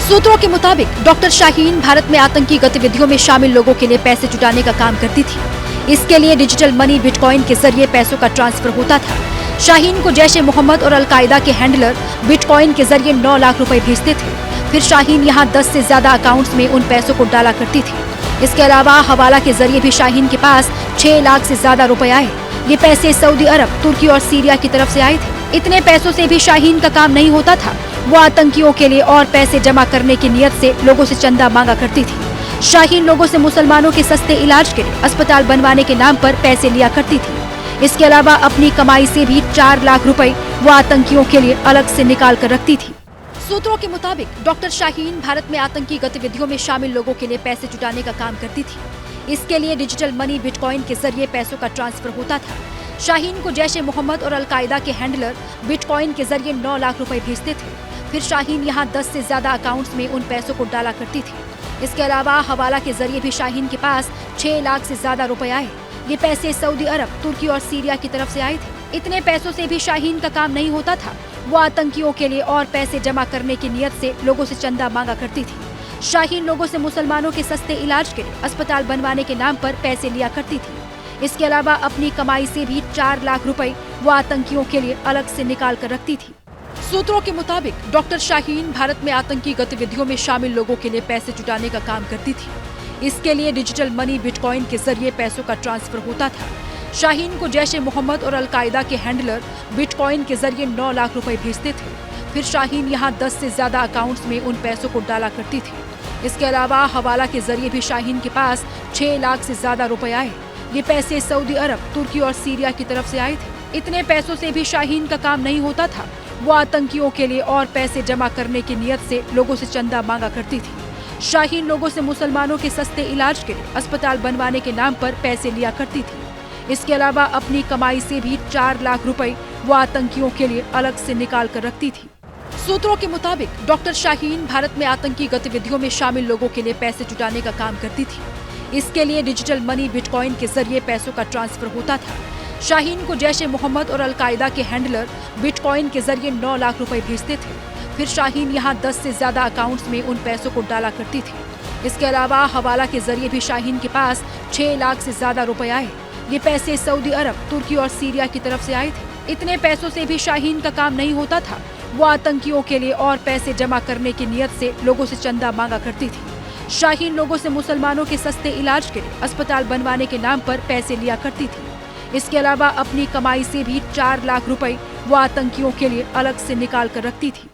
सूत्रों के मुताबिक डॉक्टर शाहीन भारत में आतंकी गतिविधियों में शामिल लोगों के लिए पैसे जुटाने का काम करती थी। इसके लिए डिजिटल मनी बिटकॉइन के जरिए पैसों का ट्रांसफर होता था। शाहीन को जैश ए मोहम्मद और अलकायदा के हैंडलर बिटकॉइन के जरिए 9 लाख रुपए भेजते थे। फिर शाहीन यहाँ 10 से ज्यादा अकाउंट्स में उन पैसों को डाला करती थी। इसके अलावा हवाला के जरिए भी शाहीन के पास 6 लाख से ज्यादा रुपए आए। ये पैसे सऊदी अरब, तुर्की और सीरिया की तरफ से आए थे। इतने पैसों से भी शाहीन का काम नहीं होता था। वो आतंकियों के लिए और पैसे जमा करने की नियत से लोगों से चंदा मांगा करती थी। शाहीन लोगों से मुसलमानों के सस्ते इलाज के लिए अस्पताल बनवाने के नाम पर पैसे लिया करती थी। इसके अलावा अपनी कमाई से भी 4 लाख रुपए वो आतंकियों के लिए अलग से निकाल कर रखती थी। सूत्रों के मुताबिक डॉक्टर शाहीन भारत में आतंकी गतिविधियों में शामिल लोगों के लिए पैसे जुटाने का काम करती थी। इसके लिए डिजिटल मनी बिटकॉइन के जरिए पैसों का ट्रांसफर होता था। शाहीन को जैश ए मोहम्मद और अलकायदा के हैंडलर बिटकॉइन के जरिए 9 लाख रुपए भेजते थे। फिर शाहीन यहाँ 10 से ज्यादा अकाउंट्स में उन पैसों को डाला करती थी। इसके अलावा हवाला के जरिए भी शाहीन के पास 6 लाख से ज्यादा रुपए आए। ये पैसे सऊदी अरब, तुर्की और सीरिया की तरफ से आए थे। इतने पैसों से भी शाहीन का काम नहीं होता था। वो आतंकियों के लिए और पैसे जमा करने की नियत से लोगों से चंदा मांगा करती थी। शाहीन लोगों से मुसलमानों के सस्ते इलाज के लिए अस्पताल बनवाने के नाम पर पैसे लिया करती थी। इसके अलावा अपनी कमाई से भी 4 लाख रुपए वो आतंकियों के लिए अलग से निकाल कर रखती थी। सूत्रों के मुताबिक डॉक्टर शाहीन भारत में आतंकी गतिविधियों में शामिल लोगों के लिए पैसे जुटाने का काम करती थी। इसके लिए डिजिटल मनी बिटकॉइन के जरिए पैसों का ट्रांसफर होता था। शाहीन को जैश ए मोहम्मद और अलकायदा के हैंडलर बिटकॉइन के जरिए 9 लाख रुपए भेजते थे। फिर शाहीन यहाँ 10 से ज्यादा अकाउंट्स में उन पैसों को डाला करती थी। इसके अलावा हवाला के जरिए भी शाहीन के पास 6 लाख से ज्यादा रुपए आए। ये पैसे सऊदी अरब, तुर्की और सीरिया की तरफ से आए थे। इतने पैसों से भी शाहीन का काम नहीं होता था। वो आतंकियों के लिए और पैसे जमा करने की नियत से लोगों से चंदा मांगा करती थी। शाहीन लोगों से मुसलमानों के सस्ते इलाज के लिए अस्पताल बनवाने के नाम पर पैसे लिया करती थी। इसके अलावा अपनी कमाई से भी 4 लाख रुपए वो आतंकियों के लिए अलग से निकाल कर रखती थी। सूत्रों के मुताबिक डॉक्टर शाहीन भारत में आतंकी गतिविधियों में शामिल लोगों के लिए पैसे जुटाने का काम करती थी। इसके लिए डिजिटल मनी बिटकॉइन के जरिए पैसों का ट्रांसफर होता था। शाहीन को जैश ए मोहम्मद और अलकायदा के हैंडलर बिटकॉइन के जरिए 9 लाख रुपए भेजते थे। फिर शाहीन यहाँ 10 से ज्यादा अकाउंट्स में उन पैसों को डाला करती थी। इसके अलावा हवाला के जरिए भी शाहीन के पास 6 लाख से ज्यादा रुपए आए। ये पैसे सऊदी अरब, तुर्की और सीरिया की तरफ से आए थे। इतने पैसों से भी शाहीन का काम नहीं होता था। वो आतंकियों के लिए और पैसे जमा करने की नियत से लोगों से चंदा मांगा करती थी। शाहीन लोगों से मुसलमानों के सस्ते इलाज के लिए अस्पताल बनवाने के नाम पर पैसे लिया करती थी। इसके अलावा अपनी कमाई से भी 4 लाख रुपए वो आतंकियों के लिए अलग से निकाल कर रखती थी।